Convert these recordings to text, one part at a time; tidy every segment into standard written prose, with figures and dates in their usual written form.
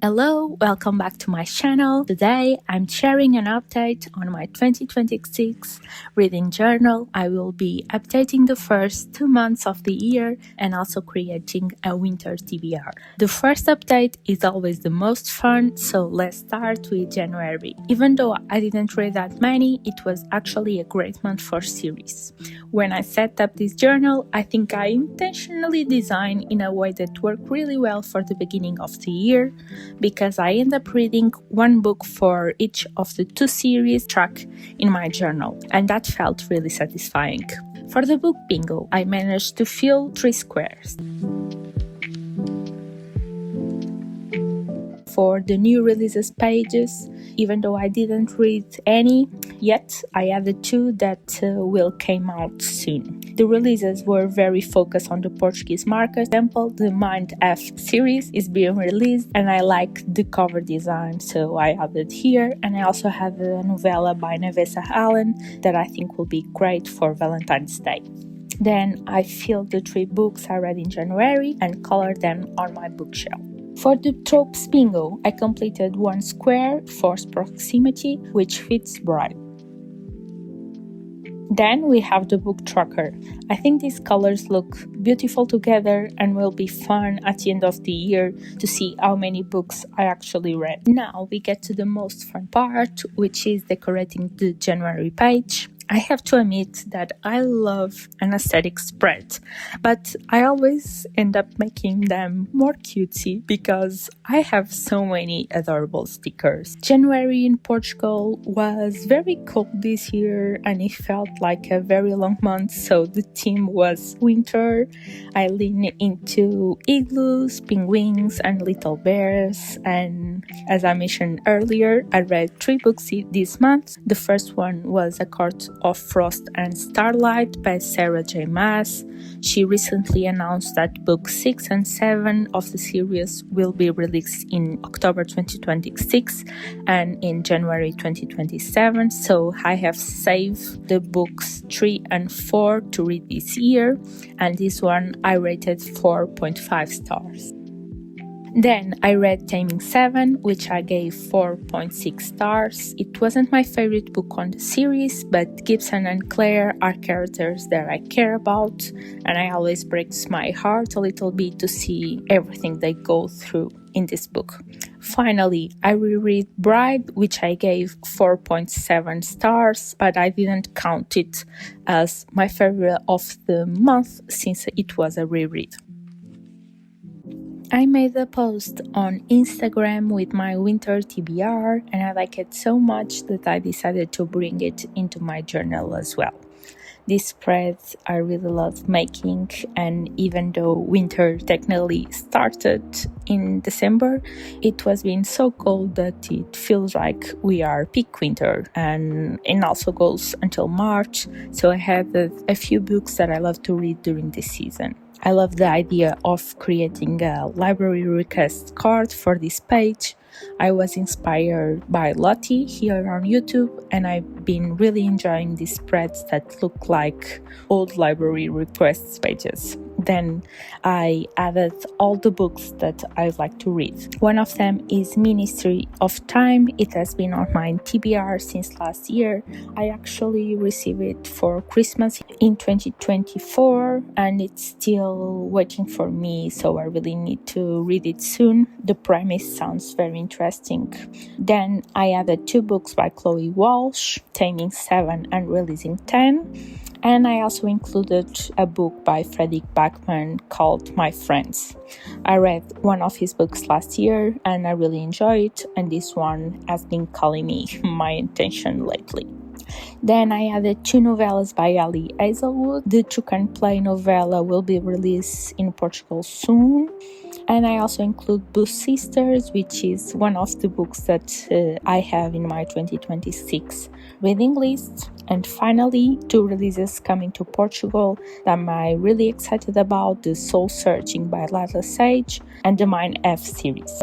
Hello, welcome back to my channel. Today I'm sharing an update on my 2026 reading journal. I will be updating the first 2 months of the year and also creating a winter TBR. The first update is always the most fun, so let's start with January. Even though I didn't read that many, it was actually a great month for series. When I set up this journal, I think I intentionally designed in a way that worked really well for the beginning of the year, because I end up reading one book for each of the 2 series track in my journal, and that felt really satisfying. For the book bingo, I managed to fill 3 squares. For the new releases pages, even though I didn't read any yet, I added 2 that will come out soon. The releases were very focused on the Portuguese market. For example, the Mind F series is being released and I like the cover design, so I added here. And I also have a novella by Nevessa Allen that I think will be great for Valentine's Day. Then I filled the 3 books I read in January and colored them on my bookshelf. For the tropes bingo, I completed 1 square, force proximity, which fits Bride. Then we have the book tracker. I think these colors look beautiful together and will be fun at the end of the year to see how many books I actually read. Now we get to the most fun part, which is decorating the January page. I have to admit that I love an aesthetic spread, but I always end up making them more cutesy because I have so many adorable stickers. January in Portugal was very cold this year and it felt like a very long month, so the theme was winter. I leaned into igloos, penguins and little bears, and as I mentioned earlier, I read 3 books this month. The first one was A Court of Frost and Starlight by Sarah J. Maas. She recently announced that books 6 and 7 of the series will be released in October 2026 and in January 2027, so I have saved the books 3 and 4 to read this year, and this one I rated 4.5 stars. Then I read Taming 7, which I gave 4.6 stars. It wasn't my favorite book on the series, but Gibson and Claire are characters that I care about, and I always breaks my heart a little bit to see everything they go through in this book. Finally, I reread Bride, which I gave 4.7 stars, but I didn't count it as my favorite of the month since it was a reread. I made a post on Instagram with my winter TBR and I like it so much that I decided to bring it into my journal as well. These spreads I really love making, and even though winter technically started in December, it was been so cold that it feels like we are peak winter, and it also goes until March, so I have a few books that I love to read during this season. I love the idea of creating a library request card for this page. I was inspired by Latte here on YouTube, and I've been really enjoying these spreads that look like old library requests pages. Then I added all the books that I like to read. One of them is Ministry of Time. It has been on my TBR since last year. I actually received it for Christmas in 2024 and it's still waiting for me, so I really need to read it soon. The premise sounds very interesting. Then I added 2 books by Chloe Walsh, Taming 7 and Releasing 10. And I also included a book by Fredrik Backman called My Friends. I read one of his books last year and I really enjoyed it, and this one has been calling me my attention lately. Then I added 2 novellas by Ali Hazelwood. The Truck and Play novella will be released in Portugal soon. And I also include Blue Sisters, which is one of the books that I have in my 2026 reading list. And finally, 2 releases coming to Portugal that I'm really excited about: The Soul Searching by Lila Sage and the Mind F series.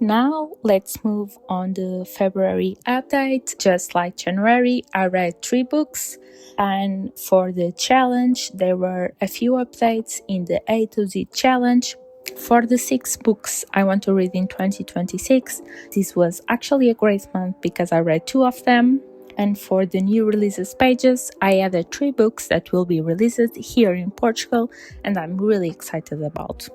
Now Let's move on the February update. Just like January, I read 3 books. And for the challenge, there were a few updates in the A to Z challenge. For the 6 books I want to read in 2026, this was actually a great month because I read 2 of them. And for the new releases pages, I added 3 books that will be released here in Portugal and I'm really excited about.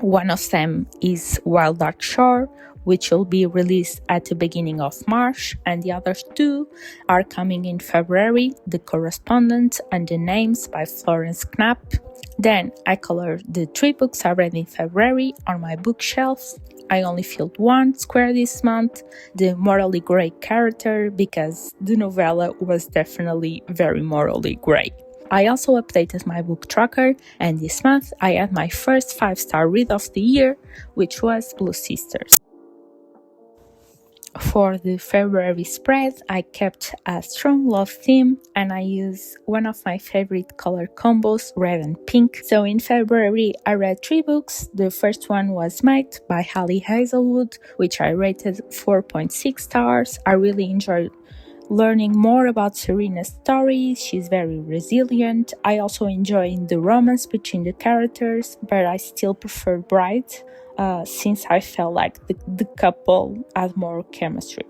One of them is Wild Dark Shore, which will be released at the beginning of March, and the other 2 are coming in February, The Correspondent and The Names by Florence Knapp. Then I colored the 3 books I read in February on my bookshelf. I only filled 1 square this month, the morally grey character, because the novella was definitely very morally grey. I also updated my book tracker, and this month I had my first 5-star read of the year, which was Blue Sisters. For the February spread, I kept a strong love theme and I used one of my favorite color combos, red and pink. So in February, I read 3 books. The first one was Mate by Hallie Hazelwood, which I rated 4.6 stars. I really enjoyed learning more about Serena's story. She's very resilient. I also enjoyed the romance between the characters, but I still prefer Bright since I felt like the couple had more chemistry.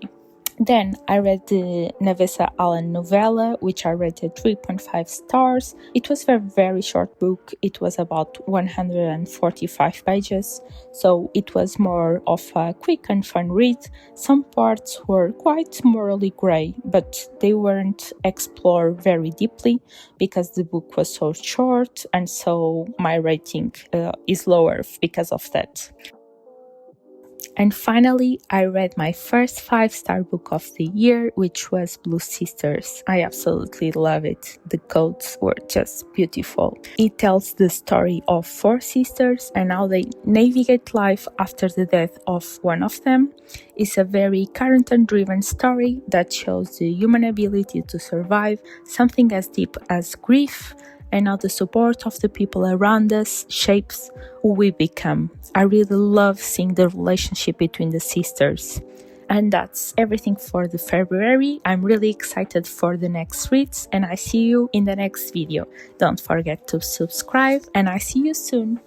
Then I read the Navessa Allen novella, which I rated 3.5 stars. It was a very short book. It was about 145 pages, so it was more of a quick and fun read. Some parts were quite morally grey, but they weren't explored very deeply because the book was so short, and so my rating is lower because of that. And finally, I read my first 5-star book of the year, which was Blue Sisters. I absolutely love it. The quotes were just beautiful. It tells the story of 4 sisters and how they navigate life after the death of one of them. It's a very character-driven story that shows the human ability to survive something as deep as grief, and how the support of the people around us shapes who we become. I really love seeing the relationship between the sisters. And that's everything for the February. I'm really excited for the next reads and I see you in the next video. Don't forget to subscribe and I see you soon.